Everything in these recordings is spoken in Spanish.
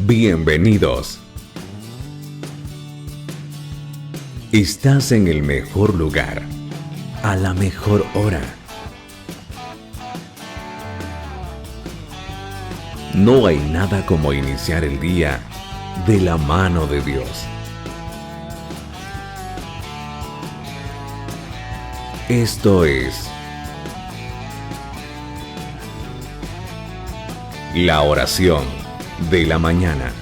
Bienvenidos. Estás en el mejor lugar, a la mejor hora. No hay nada como iniciar el día de la mano de Dios. Esto es la oración de la mañana.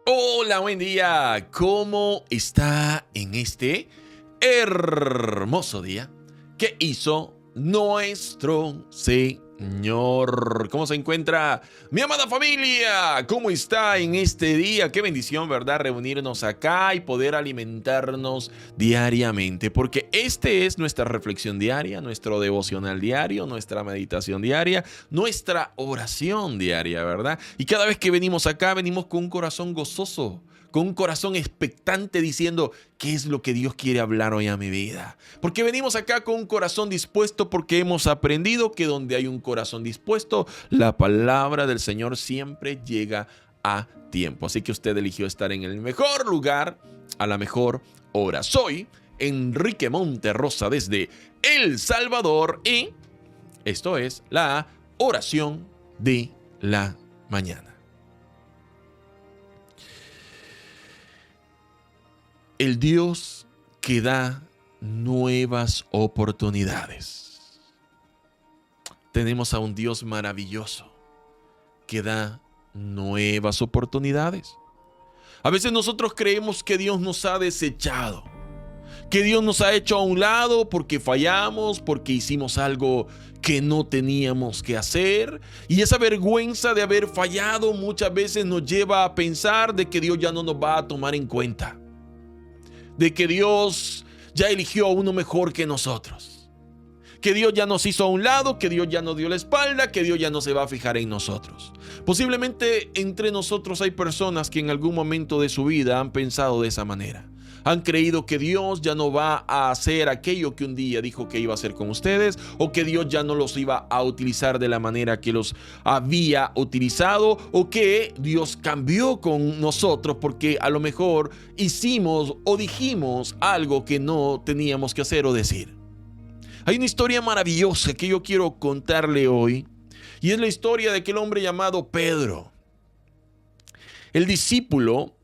Hola, buen día. ¿Cómo está en este hermoso día que hizo nuestro Señor? ¿Cómo se encuentra mi amada familia? ¿Cómo está en este día? Qué bendición, ¿verdad? Reunirnos acá y poder alimentarnos diariamente, porque este es nuestra reflexión diaria, nuestro devocional diario, nuestra meditación diaria, nuestra oración diaria, ¿verdad? Y cada vez que venimos acá, venimos con un corazón gozoso, con un corazón expectante, diciendo: ¿qué es lo que Dios quiere hablar hoy a mi vida? Porque venimos acá con un corazón dispuesto, porque hemos aprendido que donde hay un corazón dispuesto, la palabra del Señor siempre llega a tiempo. Así que usted eligió estar en el mejor lugar, a la mejor hora. Soy Enrique Monterrosa desde El Salvador y esto es la oración de la mañana. El Dios que da nuevas oportunidades. Tenemos a un Dios maravilloso que da nuevas oportunidades. A veces nosotros creemos que Dios nos ha desechado, que Dios nos ha hecho a un lado porque fallamos, porque hicimos algo que no teníamos que hacer. Y esa vergüenza de haber fallado muchas veces nos lleva a pensar de que Dios ya no nos va a tomar en cuenta, de que Dios ya eligió a uno mejor que nosotros, que Dios ya nos hizo a un lado, que Dios ya nos dio la espalda, que Dios ya no se va a fijar en nosotros. Posiblemente entre nosotros hay personas que en algún momento de su vida han pensado de esa manera. Han creído que Dios ya no va a hacer aquello que un día dijo que iba a hacer con ustedes, o que Dios ya no los iba a utilizar de la manera que los había utilizado, o que Dios cambió con nosotros porque a lo mejor hicimos o dijimos algo que no teníamos que hacer o decir. Hay una historia maravillosa que yo quiero contarle hoy, y es la historia de aquel hombre llamado Pedro, el discípulo,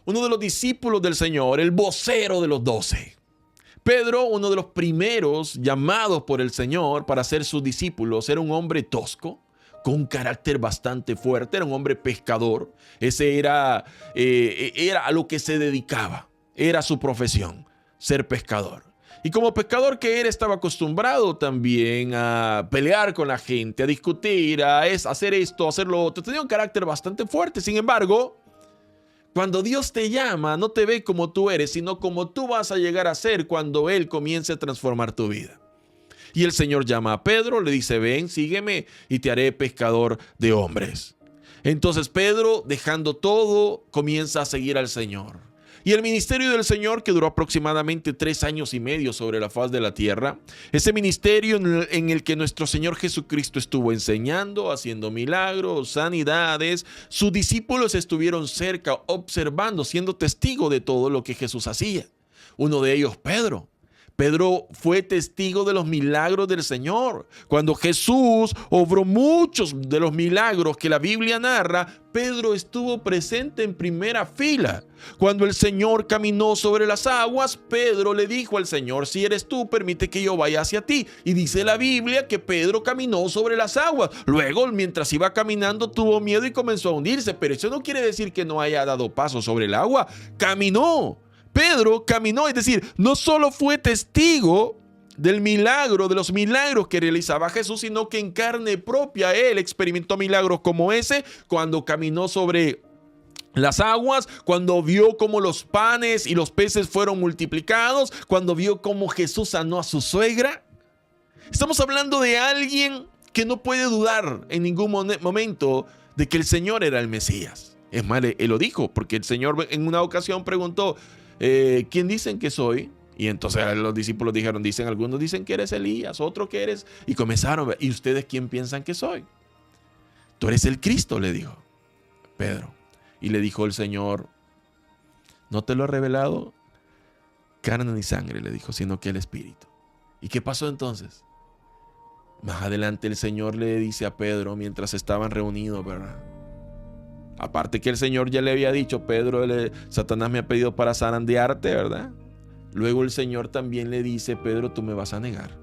uno de los discípulos del Señor, el vocero de los 12. Pedro, uno de los primeros llamados por el Señor para ser sus discípulos, era un hombre tosco, con un carácter bastante fuerte, era un hombre pescador. Ese era a lo que se dedicaba, era su profesión, ser pescador. Y como pescador que era, estaba acostumbrado también a pelear con la gente, a discutir, a hacer esto, hacer lo otro. Tenía un carácter bastante fuerte. Sin embargo, cuando Dios te llama, no te ve como tú eres, sino como tú vas a llegar a ser cuando Él comience a transformar tu vida. Y el Señor llama a Pedro, le dice: ven, sígueme y te haré pescador de hombres. Entonces Pedro, dejando todo, comienza a seguir al Señor. Y el ministerio del Señor, que duró aproximadamente 3 años y medio sobre la faz de la tierra, ese ministerio en el que nuestro Señor Jesucristo estuvo enseñando, haciendo milagros, sanidades, sus discípulos estuvieron cerca, observando, siendo testigo de todo lo que Jesús hacía. Uno de ellos, Pedro. Pedro fue testigo de los milagros del Señor. Cuando Jesús obró muchos de los milagros que la Biblia narra, Pedro estuvo presente en primera fila. Cuando el Señor caminó sobre las aguas, Pedro le dijo al Señor: si eres tú, permite que yo vaya hacia ti. Y dice la Biblia que Pedro caminó sobre las aguas. Luego, mientras iba caminando, tuvo miedo y comenzó a hundirse. Pero eso no quiere decir que no haya dado paso sobre el agua. Caminó. Pedro caminó, es decir, no solo fue testigo del milagro, de los milagros que realizaba Jesús, sino que en carne propia él experimentó milagros como ese cuando caminó sobre las aguas, cuando vio cómo los panes y los peces fueron multiplicados, cuando vio cómo Jesús sanó a su suegra. Estamos hablando de alguien que no puede dudar en ningún momento de que el Señor era el Mesías. Es más, él lo dijo, porque el Señor en una ocasión preguntó: ¿quién dicen que soy? Y entonces los discípulos dijeron, algunos dicen que eres Elías, otros que eres. Y comenzaron, ¿y ustedes quién piensan que soy? Tú eres el Cristo, le dijo Pedro. Y le dijo el Señor, no te lo ha revelado carne ni sangre, le dijo, sino que el Espíritu. ¿Y qué pasó entonces? Más adelante el Señor le dice a Pedro, mientras estaban reunidos, ¿verdad? Aparte que el Señor ya le había dicho, Pedro, Satanás me ha pedido para zarandearte, ¿verdad? Luego el Señor también le dice, Pedro, tú me vas a negar.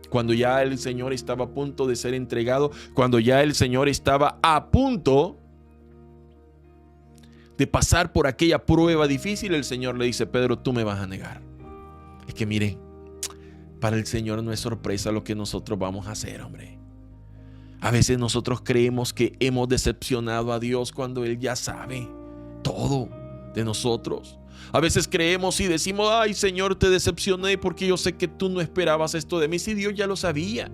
Cuando ya el Señor estaba a punto de ser entregado, cuando ya el Señor estaba a punto de pasar por aquella prueba difícil, el Señor le dice, Pedro, tú me vas a negar. Es que miren, para el Señor no es sorpresa lo que nosotros vamos a hacer, hombre. A veces nosotros creemos que hemos decepcionado a Dios cuando Él ya sabe todo de nosotros. A veces creemos y decimos, ay Señor, te decepcioné porque yo sé que tú no esperabas esto de mí. Si Dios ya lo sabía.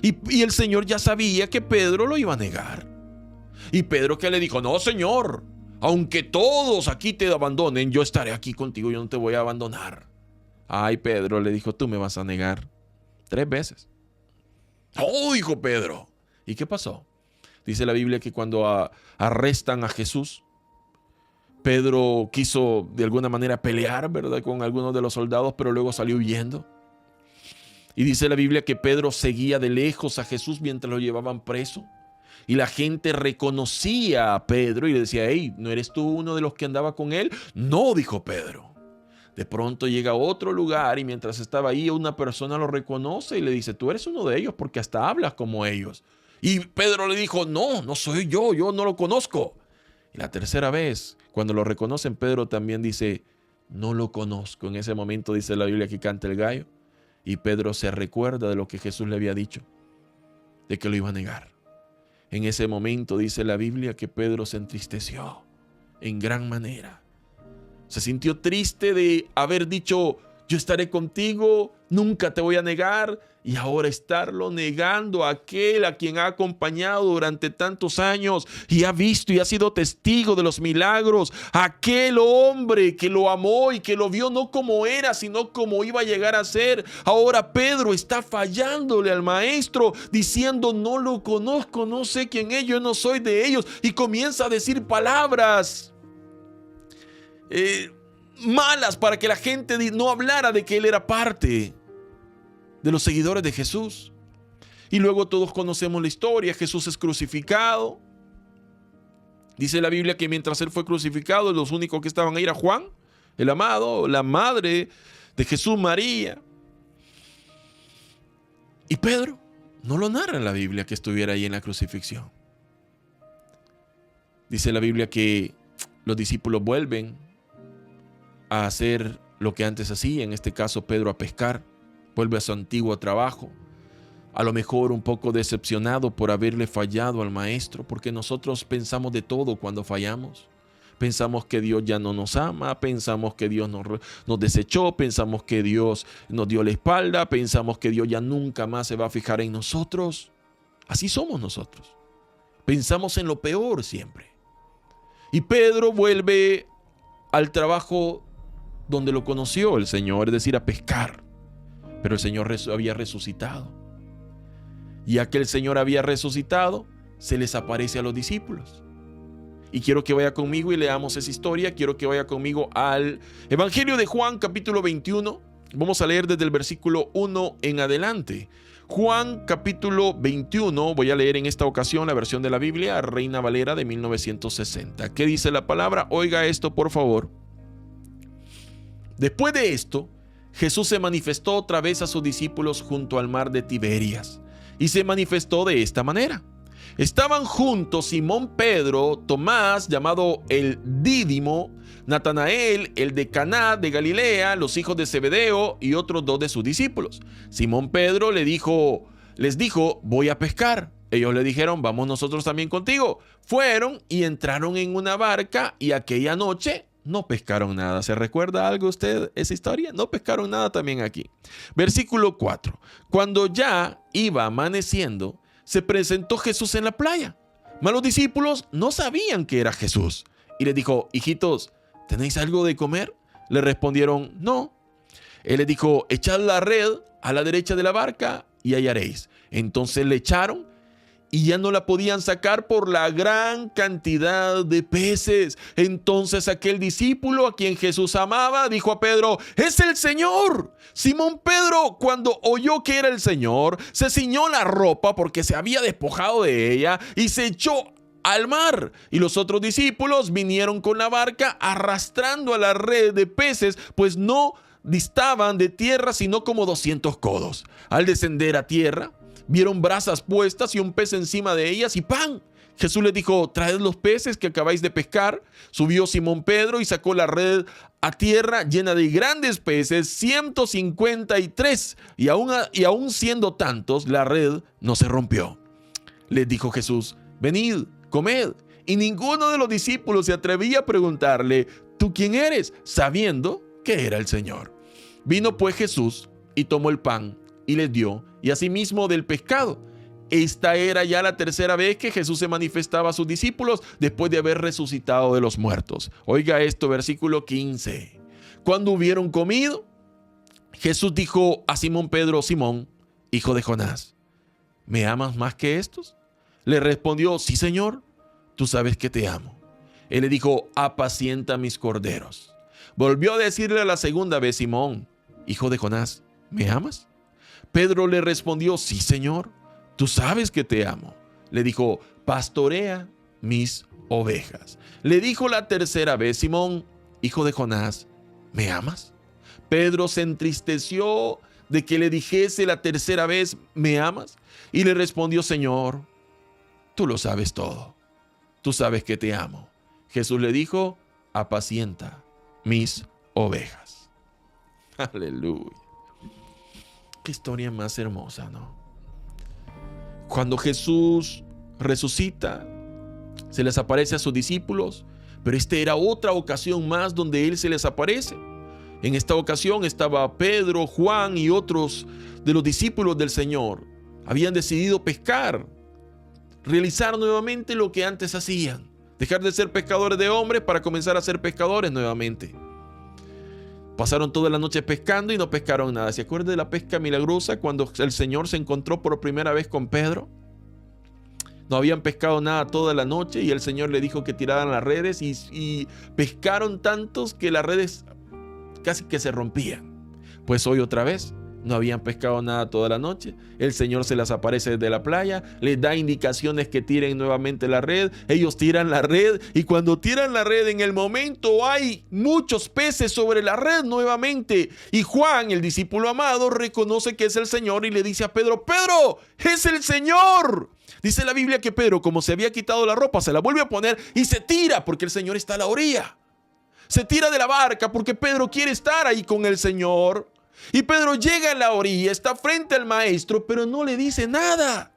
Y el Señor ya sabía que Pedro lo iba a negar. Y Pedro que le dijo, no Señor, aunque todos aquí te abandonen, yo estaré aquí contigo, yo no te voy a abandonar. Ay, Pedro le dijo, tú me vas a negar 3 veces. Oh, dijo Pedro. ¿Y qué pasó? Dice la Biblia que cuando arrestan a Jesús, Pedro quiso de alguna manera pelear, ¿verdad?, con algunos de los soldados, pero luego salió huyendo. Y dice la Biblia que Pedro seguía de lejos a Jesús mientras lo llevaban preso. Y la gente reconocía a Pedro y le decía, hey, ¿no eres tú uno de los que andaba con él? No, dijo Pedro. De pronto llega a otro lugar y mientras estaba ahí una persona lo reconoce y le dice, tú eres uno de ellos porque hasta hablas como ellos. Y Pedro le dijo, no soy yo no lo conozco. Y la tercera vez, cuando lo reconocen, Pedro también dice, no lo conozco. En ese momento dice la Biblia que canta el gallo y Pedro se recuerda de lo que Jesús le había dicho, de que lo iba a negar. En ese momento dice la Biblia que Pedro se entristeció en gran manera. Se sintió triste de haber dicho, yo estaré contigo, nunca te voy a negar, y ahora estarlo negando a aquel a quien ha acompañado durante tantos años y ha visto y ha sido testigo de los milagros, aquel hombre que lo amó y que lo vio no como era, sino como iba a llegar a ser. Ahora Pedro está fallándole al maestro, diciendo, no lo conozco, no sé quién es, yo no soy de ellos, y comienza a decir palabras malas para que la gente no hablara de que él era parte de los seguidores de Jesús. Y luego todos conocemos la historia. Jesús es crucificado. Dice la Biblia que mientras él fue crucificado, los únicos que estaban ahí era Juan, el amado, la madre de Jesús, María. Y Pedro no lo narra en la Biblia que estuviera ahí en la crucifixión. Dice la Biblia que los discípulos vuelven a hacer lo que antes hacía, en este caso Pedro a pescar, vuelve a su antiguo trabajo, a lo mejor un poco decepcionado por haberle fallado al maestro, porque nosotros pensamos de todo cuando fallamos. Pensamos que Dios ya no nos ama, pensamos que Dios nos desechó, pensamos que Dios nos dio la espalda, pensamos que Dios ya nunca más se va a fijar en nosotros. Así somos nosotros. Pensamos en lo peor siempre. Y Pedro vuelve al trabajo donde lo conoció el Señor, es decir, a pescar. Pero el Señor había resucitado. Y ya que el Señor había resucitado, se les aparece a los discípulos. Y quiero que vaya conmigo y leamos esa historia. Quiero que vaya conmigo al Evangelio de Juan, capítulo 21. Vamos a leer desde el versículo 1 en adelante. Juan, capítulo 21. Voy a leer en esta ocasión la versión de la Biblia, Reina Valera de 1960. ¿Qué dice la palabra? Oiga esto, por favor. Después de esto, Jesús se manifestó otra vez a sus discípulos junto al mar de Tiberias, y se manifestó de esta manera. Estaban juntos Simón Pedro, Tomás, llamado el Dídimo, Natanael, el de Caná de Galilea, los hijos de Zebedeo y otros 2 de sus discípulos. Simón Pedro les dijo, voy a pescar. Ellos le dijeron, vamos nosotros también contigo. Fueron y entraron en una barca y aquella noche no pescaron nada. ¿Se recuerda algo usted esa historia? No pescaron nada también aquí. Versículo 4. Cuando ya iba amaneciendo, se presentó Jesús en la playa. Mas los discípulos no sabían que era Jesús. Y les dijo, hijitos, ¿tenéis algo de comer? Le respondieron, no. Él les dijo, echad la red a la derecha de la barca y hallaréis. Entonces le echaron y ya no la podían sacar por la gran cantidad de peces. Entonces aquel discípulo a quien Jesús amaba dijo a Pedro, ¡es el Señor! Simón Pedro, cuando oyó que era el Señor, se ciñó la ropa porque se había despojado de ella y se echó al mar. Y los otros discípulos vinieron con la barca arrastrando a la red de peces, pues no distaban de tierra sino como 200 codos. Al descender a tierra, vieron brasas puestas y un pez encima de ellas y pan. Jesús les dijo, traed los peces que acabáis de pescar. Subió Simón Pedro y sacó la red a tierra llena de grandes peces, 153. Y aún siendo tantos, la red no se rompió. Les dijo Jesús, venid, comed. Y ninguno de los discípulos se atrevía a preguntarle, ¿tú quién eres?, sabiendo que era el Señor. Vino pues Jesús y tomó el pan y les dio, y asimismo del pescado. Esta era ya la tercera vez que Jesús se manifestaba a sus discípulos después de haber resucitado de los muertos. Oiga esto, versículo 15. Cuando hubieron comido, Jesús dijo a Simón Pedro, Simón, hijo de Jonás, ¿me amas más que estos? Le respondió, sí, Señor, tú sabes que te amo. Él le dijo, apacienta mis corderos. Volvió a decirle la segunda vez, Simón, hijo de Jonás, ¿me amas? Pedro le respondió, sí, Señor, tú sabes que te amo. Le dijo, pastorea mis ovejas. Le dijo la tercera vez, Simón, hijo de Jonás, ¿me amas? Pedro se entristeció de que le dijese la tercera vez, ¿me amas? Y le respondió, Señor, tú lo sabes todo. Tú sabes que te amo. Jesús le dijo, apacienta mis ovejas. Aleluya. Qué historia más hermosa, ¿no? Cuando Jesús resucita, se les aparece a sus discípulos, pero esta era otra ocasión más donde Él se les aparece. En esta ocasión estaba Pedro, Juan y otros de los discípulos del Señor. Habían decidido pescar, realizar nuevamente lo que antes hacían, dejar de ser pescadores de hombres para comenzar a ser pescadores nuevamente. Pasaron toda la noche pescando y no pescaron nada. ¿Se acuerdan de la pesca milagrosa cuando el Señor se encontró por primera vez con Pedro? No habían pescado nada toda la noche y el Señor le dijo que tiraran las redes y pescaron tantos que las redes casi que se rompían. Pues hoy otra vez no habían pescado nada toda la noche. El Señor se les aparece desde la playa, les da indicaciones que tiren nuevamente la red. Ellos tiran la red y cuando tiran la red, en el momento hay muchos peces sobre la red nuevamente. Y Juan, el discípulo amado, reconoce que es el Señor y le dice a Pedro, Pedro, es el Señor. Dice la Biblia que Pedro, como se había quitado la ropa, se la vuelve a poner y se tira porque el Señor está a la orilla. Se tira de la barca porque Pedro quiere estar ahí con el Señor. Y Pedro llega a la orilla, está frente al maestro, pero no le dice nada.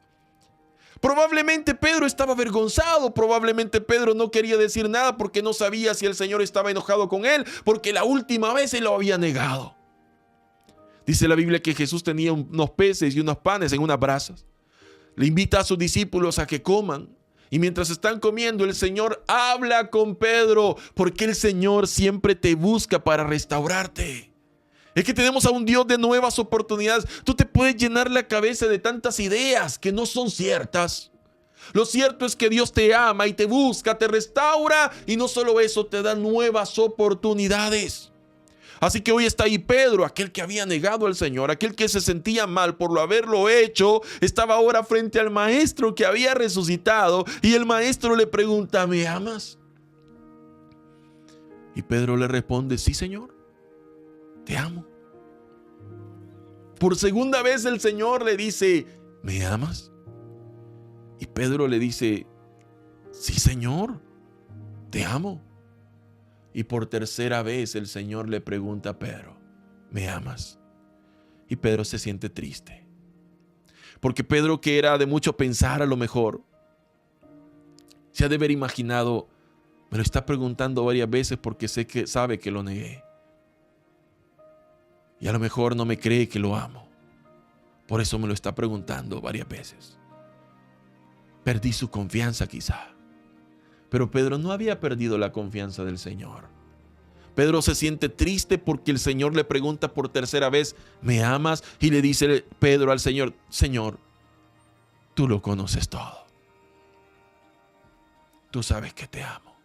Probablemente Pedro estaba avergonzado, probablemente Pedro no quería decir nada porque no sabía si el Señor estaba enojado con él, porque la última vez él lo había negado. Dice la Biblia que Jesús tenía unos peces y unos panes en unas brasas. Le invita a sus discípulos a que coman. Y mientras están comiendo, el Señor habla con Pedro, porque el Señor siempre te busca para restaurarte. Es que tenemos a un Dios de nuevas oportunidades. Tú te puedes llenar la cabeza de tantas ideas que no son ciertas. Lo cierto es que Dios te ama y te busca, te restaura y no solo eso, te da nuevas oportunidades. Así que hoy está ahí Pedro, aquel que había negado al Señor, aquel que se sentía mal por lo haberlo hecho, estaba ahora frente al maestro que había resucitado y el maestro le pregunta, ¿me amas? Y Pedro le responde, sí, Señor, te amo. Por segunda vez el Señor le dice, ¿me amas? Y Pedro le dice, sí, Señor, te amo. Y por tercera vez el Señor le pregunta a Pedro, ¿me amas? Y Pedro se siente triste. Porque Pedro, que era de mucho pensar a lo mejor, se ha de haber imaginado, me lo está preguntando varias veces porque sabe que lo negué. Y a lo mejor no me cree que lo amo. Por eso me lo está preguntando varias veces. Perdí su confianza quizá. Pero Pedro no había perdido la confianza del Señor. Pedro se siente triste porque el Señor le pregunta por tercera vez, ¿me amas? Y le dice Pedro al Señor, Señor, tú lo conoces todo. Tú sabes que te amo.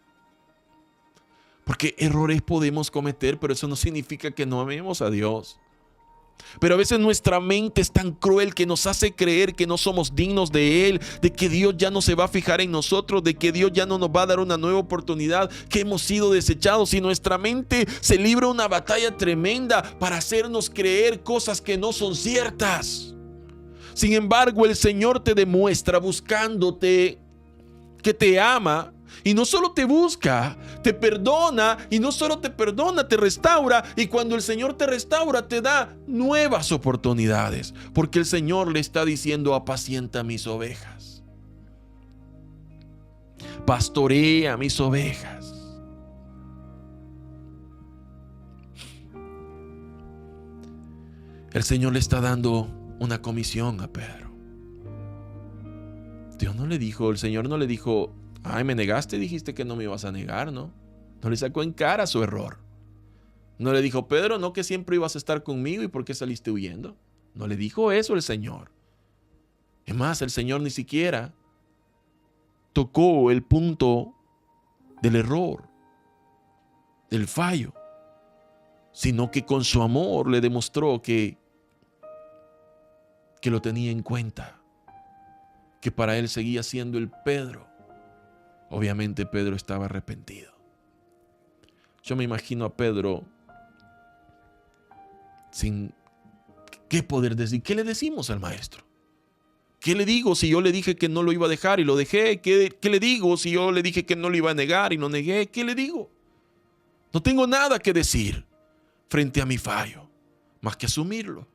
Porque errores podemos cometer, pero eso no significa que no amemos a Dios. Pero a veces nuestra mente es tan cruel que nos hace creer que no somos dignos de Él, de que Dios ya no se va a fijar en nosotros, de que Dios ya no nos va a dar una nueva oportunidad, que hemos sido desechados, y nuestra mente se libra una batalla tremenda para hacernos creer cosas que no son ciertas. Sin embargo, el Señor te demuestra buscándote que te ama. Y no solo te busca, te perdona, y no solo te perdona, te restaura. Y cuando el Señor te restaura, te da nuevas oportunidades. Porque el Señor le está diciendo, apacienta mis ovejas. Pastorea mis ovejas. El Señor le está dando una comisión a Pedro. Dios no le dijo, el Señor no le dijo, ay, me negaste, dijiste que no me ibas a negar, ¿no? No le sacó en cara su error. No le dijo, Pedro, ¿no que siempre ibas a estar conmigo y por qué saliste huyendo? No le dijo eso el Señor. Es más, el Señor ni siquiera tocó el punto del error, del fallo, sino que con su amor le demostró que lo tenía en cuenta, que para él seguía siendo el Pedro. Obviamente Pedro estaba arrepentido. Yo me imagino a Pedro sin qué poder decir. ¿Qué le decimos al maestro? ¿Qué le digo si yo le dije que no lo iba a dejar y lo dejé? ¿Qué le digo si yo le dije que no lo iba a negar y lo negué? ¿Qué le digo? No tengo nada que decir frente a mi fallo, más que asumirlo.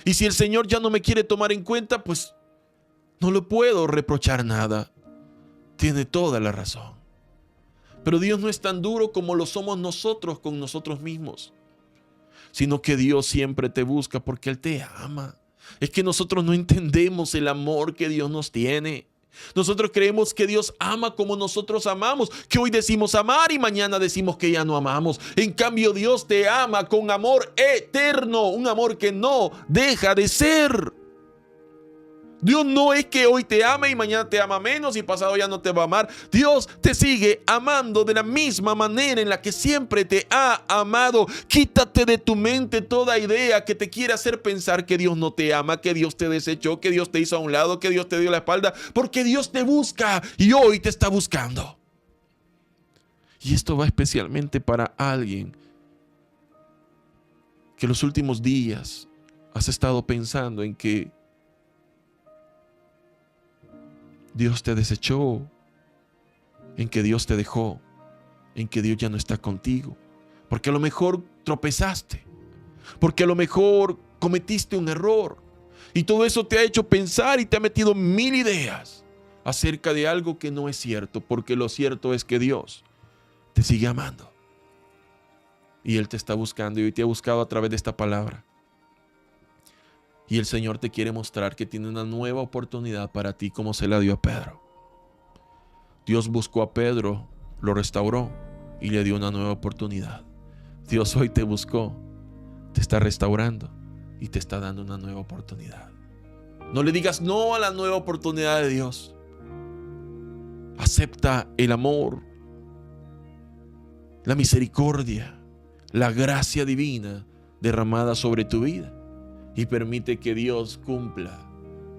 Y si el Señor ya no me quiere tomar en cuenta, pues no le puedo reprochar nada. Tiene toda la razón. Pero Dios no es tan duro como lo somos nosotros con nosotros mismos, sino que Dios siempre te busca porque Él te ama. Es que nosotros no entendemos el amor que Dios nos tiene. Nosotros creemos que Dios ama como nosotros amamos, que hoy decimos amar y mañana decimos que ya no amamos. En cambio, Dios te ama con amor eterno, un amor que no deja de ser. Dios no es que hoy te ama y mañana te ama menos y pasado ya no te va a amar. Dios te sigue amando de la misma manera en la que siempre te ha amado. Quítate de tu mente toda idea que te quiera hacer pensar que Dios no te ama, que Dios te desechó, que Dios te hizo a un lado, que Dios te dio la espalda, porque Dios te busca y hoy te está buscando. Y esto va especialmente para alguien que los últimos días has estado pensando en que Dios te desechó, en que Dios te dejó, en que Dios ya no está contigo. Porque a lo mejor tropezaste, porque a lo mejor cometiste un error. Y todo eso te ha hecho pensar y te ha metido mil ideas acerca de algo que no es cierto. Porque lo cierto es que Dios te sigue amando. Y Él te está buscando y hoy te ha buscado a través de esta palabra. Y el Señor te quiere mostrar que tiene una nueva oportunidad para ti como se la dio a Pedro. Dios buscó a Pedro, lo restauró y le dio una nueva oportunidad. Dios hoy te buscó, te está restaurando y te está dando una nueva oportunidad. No le digas no a la nueva oportunidad de Dios. Acepta el amor, la misericordia, la gracia divina derramada sobre tu vida. Y permite que Dios cumpla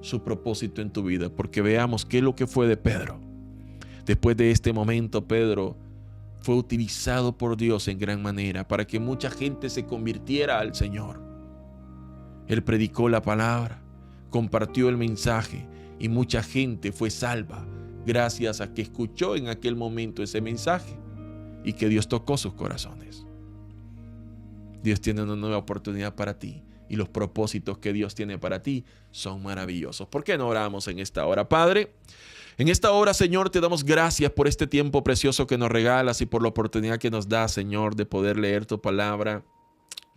su propósito en tu vida. Porque veamos qué es lo que fue de Pedro. Después de este momento, Pedro fue utilizado por Dios en gran manera para que mucha gente se convirtiera al Señor. Él predicó la palabra, compartió el mensaje y mucha gente fue salva gracias a que escuchó en aquel momento ese mensaje y que Dios tocó sus corazones. Dios tiene una nueva oportunidad para ti. Y los propósitos que Dios tiene para ti son maravillosos. ¿Por qué no oramos en esta hora? Padre, en esta hora, Señor, te damos gracias por este tiempo precioso que nos regalas y por la oportunidad que nos das, Señor, de poder leer tu palabra.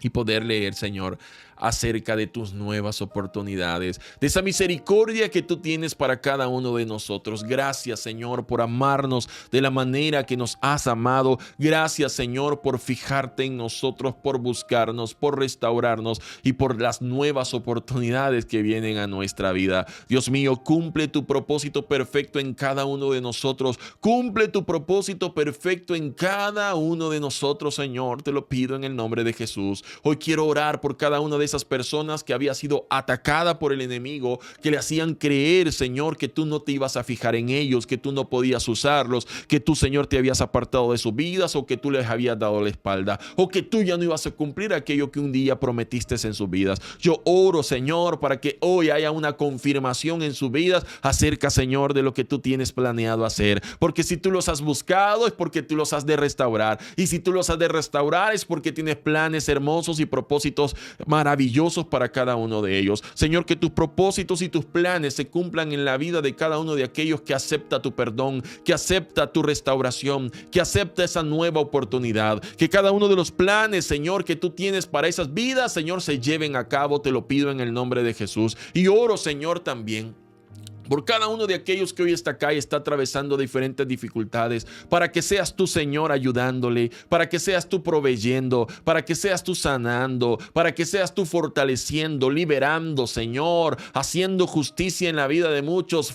y poder leer, Señor, acerca de tus nuevas oportunidades, de esa misericordia que tú tienes para cada uno de nosotros. Gracias, Señor, por amarnos de la manera que nos has amado. Gracias, Señor, por fijarte en nosotros, por buscarnos, por restaurarnos y por las nuevas oportunidades que vienen a nuestra vida. Dios mío, cumple tu propósito perfecto en cada uno de nosotros. Cumple tu propósito perfecto en cada uno de nosotros, Señor. Te lo pido en el nombre de Jesús. Hoy quiero orar por cada una de esas personas que había sido atacada por el enemigo, que le hacían creer, Señor, que tú no te ibas a fijar en ellos, que tú no podías usarlos, que tú, Señor, te habías apartado de sus vidas, o que tú les habías dado la espalda, o que tú ya no ibas a cumplir aquello que un día prometiste en sus vidas. Yo oro, Señor, para que hoy haya una confirmación en sus vidas acerca, Señor, de lo que tú tienes planeado hacer, porque si tú los has buscado es porque tú los has de restaurar, y si tú los has de restaurar es porque tienes planes hermosos y propósitos maravillosos para cada uno de ellos. Señor, que tus propósitos y tus planes se cumplan en la vida de cada uno de aquellos que acepta tu perdón, que acepta tu restauración, que acepta esa nueva oportunidad. Que cada uno de los planes, Señor, que tú tienes para esas vidas, Señor, se lleven a cabo. Te lo pido en el nombre de Jesús. Y oro, Señor, también por cada uno de aquellos que hoy está acá y está atravesando diferentes dificultades, para que seas tú, Señor, ayudándole, para que seas tú proveyendo, para que seas tú sanando, para que seas tú fortaleciendo, liberando, Señor, haciendo justicia en la vida de muchos,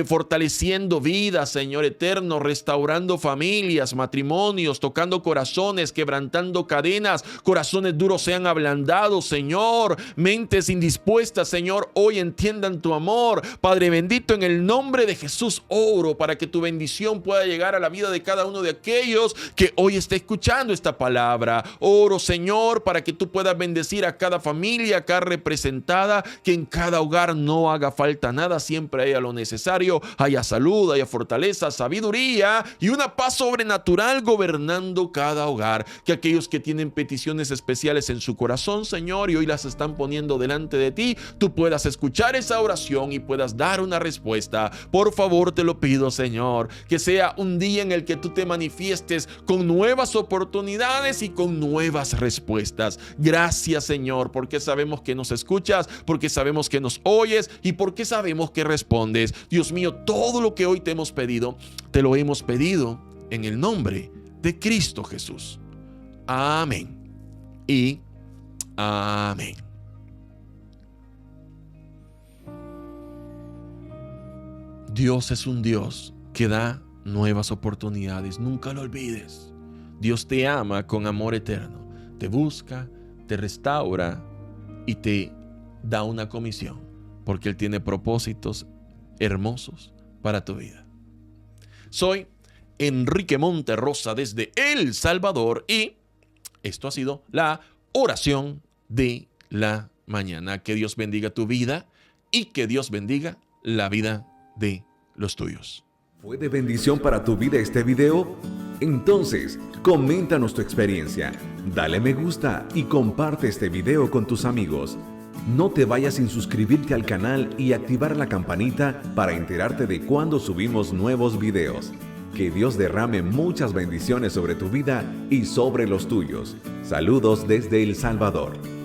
fortaleciendo vidas, Señor eterno, restaurando familias, matrimonios, tocando corazones, quebrantando cadenas, corazones duros sean ablandados, Señor, mentes indispuestas, Señor, hoy entiendan tu amor. Padre bendito, en el nombre de Jesús oro para que tu bendición pueda llegar a la vida de cada uno de aquellos que hoy está escuchando esta palabra. Oro, Señor, para que tú puedas bendecir a cada familia acá representada, que en cada hogar no haga falta nada, siempre haya lo necesario, haya salud, haya fortaleza, sabiduría y una paz sobrenatural gobernando cada hogar. Que aquellos que tienen peticiones especiales en su corazón, Señor, y hoy las están poniendo delante de ti, tú puedas escuchar esa oración y puedas dar una respuesta. Por favor, te lo pido, Señor, que sea un día en el que tú te manifiestes con nuevas oportunidades y con nuevas respuestas. Gracias, Señor, porque sabemos que nos escuchas, porque sabemos que nos oyes y porque sabemos que respondes. Dios mío, todo lo que hoy te hemos pedido, te lo hemos pedido en el nombre de Cristo Jesús. Amén y amén. Dios es un Dios que da nuevas oportunidades. Nunca lo olvides. Dios te ama con amor eterno. Te busca, te restaura y te da una comisión, porque Él tiene propósitos hermosos para tu vida. Soy Enrique Monterrosa desde El Salvador y esto ha sido la oración de la mañana. Que Dios bendiga tu vida y que Dios bendiga la vida de los tuyos. ¿Fue de bendición para tu vida este video? Entonces, coméntanos tu experiencia, dale me gusta y comparte este video con tus amigos. No te vayas sin suscribirte al canal y activar la campanita para enterarte de cuando subimos nuevos videos. Que Dios derrame muchas bendiciones sobre tu vida y sobre los tuyos. Saludos desde El Salvador.